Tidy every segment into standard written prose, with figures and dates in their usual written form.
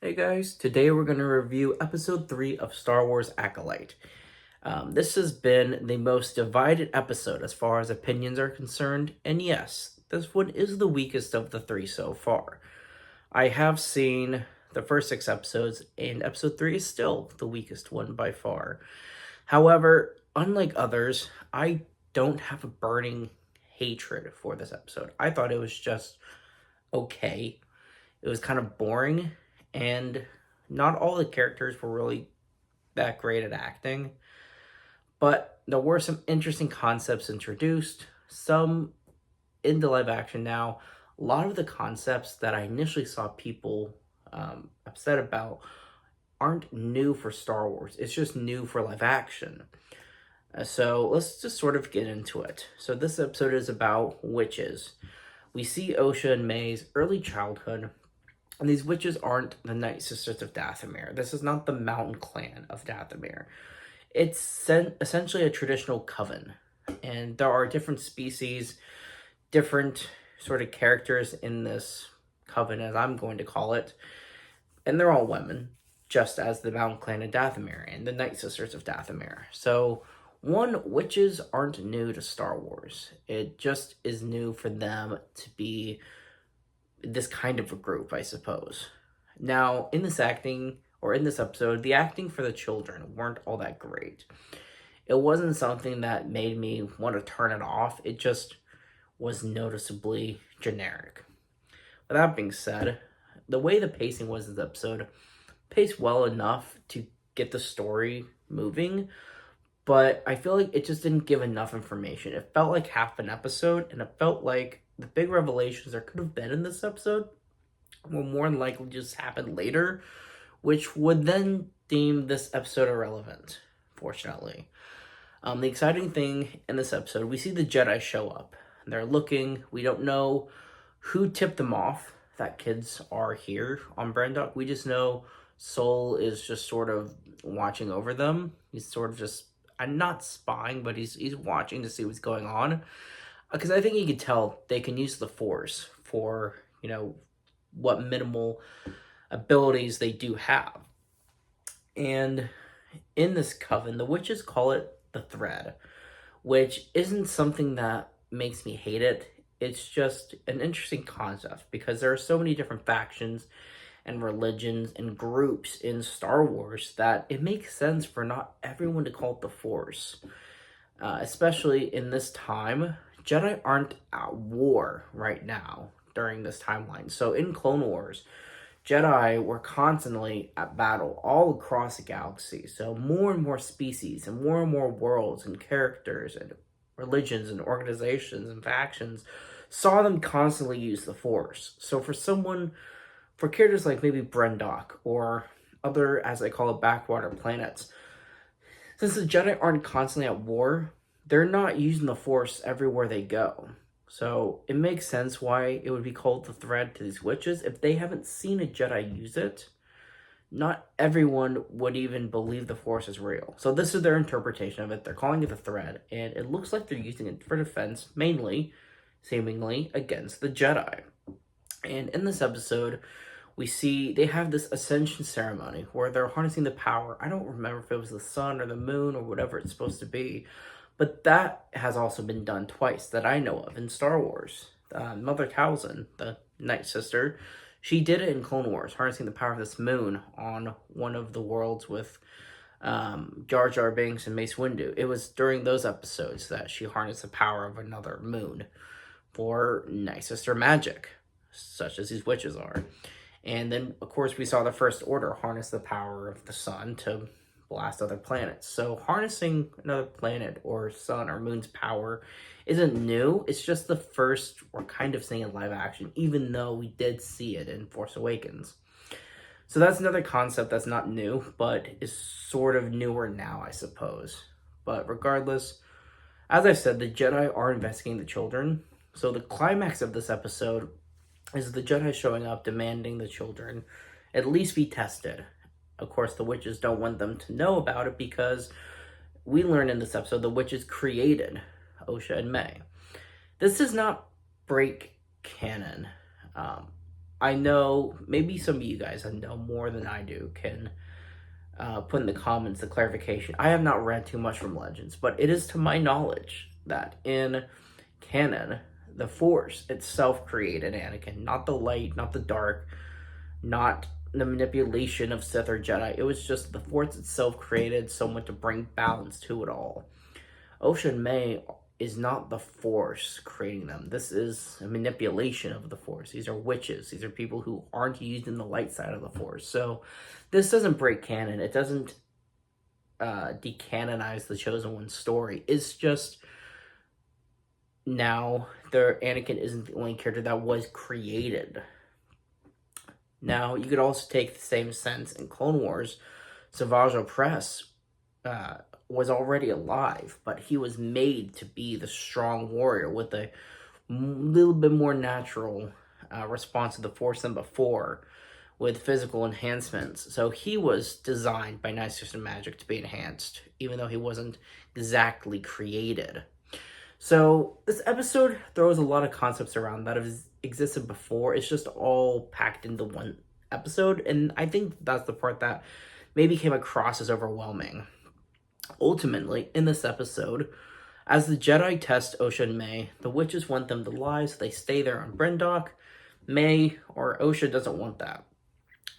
Hey guys, today we're going to review episode 3 of Star Wars Acolyte. This has been the most divided episode as far as opinions are concerned, and yes, this one is the weakest of the three so far. I have seen the first 6 episodes, and episode 3 is still the weakest one by far. However, unlike others, I don't have a burning hatred for this episode. I thought it was just okay. It was kind of boring, and not all the characters were really that great at acting. But there were some interesting concepts introduced, some into live action now. A lot of the concepts that I initially saw people upset about aren't new for Star Wars. It's just new for live action. So let's just sort of get into it. So this episode is about witches. We see Osha and May's early childhood, and these witches aren't the Night Sisters of Dathomir. This is not the Mountain Clan of Dathomir. It's essentially a traditional coven, and there are different species, different sort of characters in this coven, as I'm going to call it, and they're all women, just as the Mountain Clan of Dathomir and the Night Sisters of Dathomir. So, one, witches aren't new to Star Wars. It just is new for them to be this kind of a group, I suppose. Now, in this episode, the acting for the children weren't all that great. It wasn't something that made me want to turn it off. It just was noticeably generic. With that being said, the way the pacing was this episode paced well enough to get the story moving, but I feel like it just didn't give enough information. It felt like half an episode, and it felt like the big revelations there could have been in this episode will more than likely just happen later, which would then deem this episode irrelevant, fortunately. The exciting thing in this episode, we see the Jedi show up. They're looking. We don't know who tipped them off that kids are here on Brandok. We just know Sol is just sort of watching over them. He's sort of just, I'm not spying, but he's watching to see what's going on. Because I think you could tell they can use the Force for, what minimal abilities they do have. And in this coven, the witches call it the Thread, which isn't something that makes me hate it. It's just an interesting concept because there are so many different factions and religions and groups in Star Wars that it makes sense for not everyone to call it the Force. Especially in this time, Jedi aren't at war right now during this timeline. So in Clone Wars, Jedi were constantly at battle all across the galaxy. So more and more species and more worlds and characters and religions and organizations and factions saw them constantly use the Force. So for characters like maybe Brendok or other, as I call it, backwater planets, since the Jedi aren't constantly at war, they're not using the Force everywhere they go. So it makes sense why it would be called the Thread to these witches. If they haven't seen a Jedi use it, not everyone would even believe the Force is real. So this is their interpretation of it. They're calling it the Thread, and it looks like they're using it for defense, mainly, seemingly, against the Jedi. And in this episode, we see they have this ascension ceremony where they're harnessing the power. I don't remember if it was the sun or the moon or whatever it's supposed to be, but that has also been done twice that I know of in Star Wars. Mother Talzin, the Night Sister, she did it in Clone Wars, harnessing the power of this moon on one of the worlds with Jar Jar Binks and Mace Windu. It was during those episodes that she harnessed the power of another moon for Night Sister magic, such as these witches are. And then, of course, we saw the First Order harness the power of the sun to blast other planets. So harnessing another planet or sun or moon's power isn't new. It's just the first we're kind of seeing in live action, even though we did see it in Force Awakens. So that's another concept that's not new, but is sort of newer now, I suppose. But regardless, as I said, the Jedi are investigating the children. So the climax of this episode is the Jedi showing up demanding the children at least be tested. Of course, the witches don't want them to know about it because we learn in this episode the witches created Osha and May. This does not break canon. I know maybe some of you guys that know more than I do can put in the comments the clarification. I have not read too much from Legends, but it is to my knowledge that in canon, the Force itself created Anakin, not the light, not the dark, not the manipulation of Sith or Jedi. It was just the Force itself created someone to bring balance to it all. Ocean May is not the Force creating them. This is a manipulation of the Force. These are witches. These are people who aren't used in the light side of the Force. So this doesn't break canon. It doesn't decanonize the Chosen One's story. It's just now their Anakin isn't the only character that was created. Now, you could also take the same sense in Clone Wars. Savage Opress was already alive, but he was made to be the strong warrior with a little bit more natural response to the Force than before, with physical enhancements. So he was designed by Night System Magic to be enhanced, even though he wasn't exactly created. So this episode throws a lot of concepts around that have existed before. It's just all packed into one episode, and I think that's the part that maybe came across as overwhelming. Ultimately, in this episode, as the Jedi test Osha and May, the witches want them to lie, so they stay there on Bryndock. May, or Osha, doesn't want that.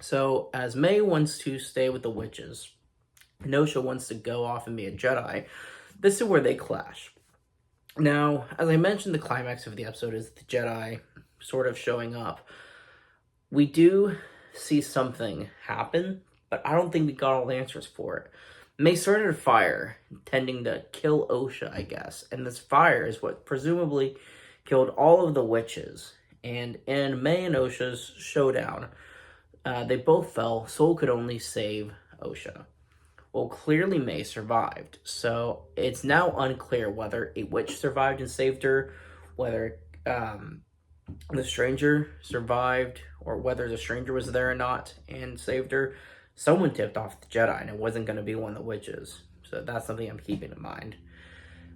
So, as May wants to stay with the witches, and Osha wants to go off and be a Jedi, this is where they clash. Now, as I mentioned, the climax of the episode is the Jedi sort of showing up. We do see something happen, but I don't think we got all the answers for it. May started a fire, intending to kill Osha, I guess. And this fire is what presumably killed all of the witches. And in May and Osha's showdown, they both fell. Soul could only save Osha. Well, clearly May survived. So it's now unclear whether a witch survived and saved her, whether the stranger survived, or whether the stranger was there or not and saved her. Someone tipped off the Jedi, and it wasn't going to be one of the witches. So that's something I'm keeping in mind.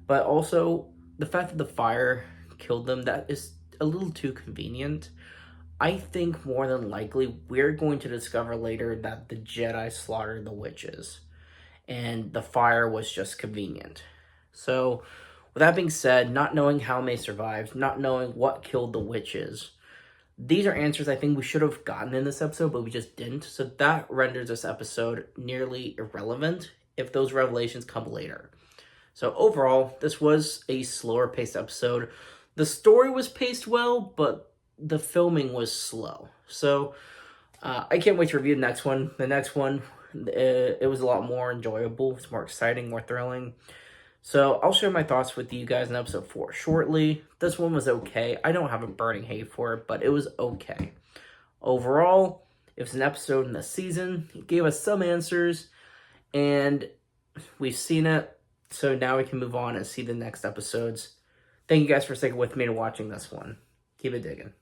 But also, the fact that the fire killed them, that is a little too convenient. I think more than likely, we're going to discover later that the Jedi slaughtered the witches, and the fire was just convenient. So, with that being said, not knowing how May survived, not knowing what killed the witches, these are answers I think we should have gotten in this episode, but we just didn't. So that renders this episode nearly irrelevant if those revelations come later. So overall, this was a slower paced episode. The story was paced well, but the filming was slow. So I can't wait to review the next one. The next one, it was a lot more enjoyable. It's more exciting, more thrilling. So I'll share my thoughts with you guys in episode 4 shortly. This one was okay. I don't have a burning hate for it, but it was okay. Overall, it was an episode in the season. It gave us some answers, and we've seen it. So now we can move on and see the next episodes. Thank you guys for sticking with me and watching this one. Keep it digging.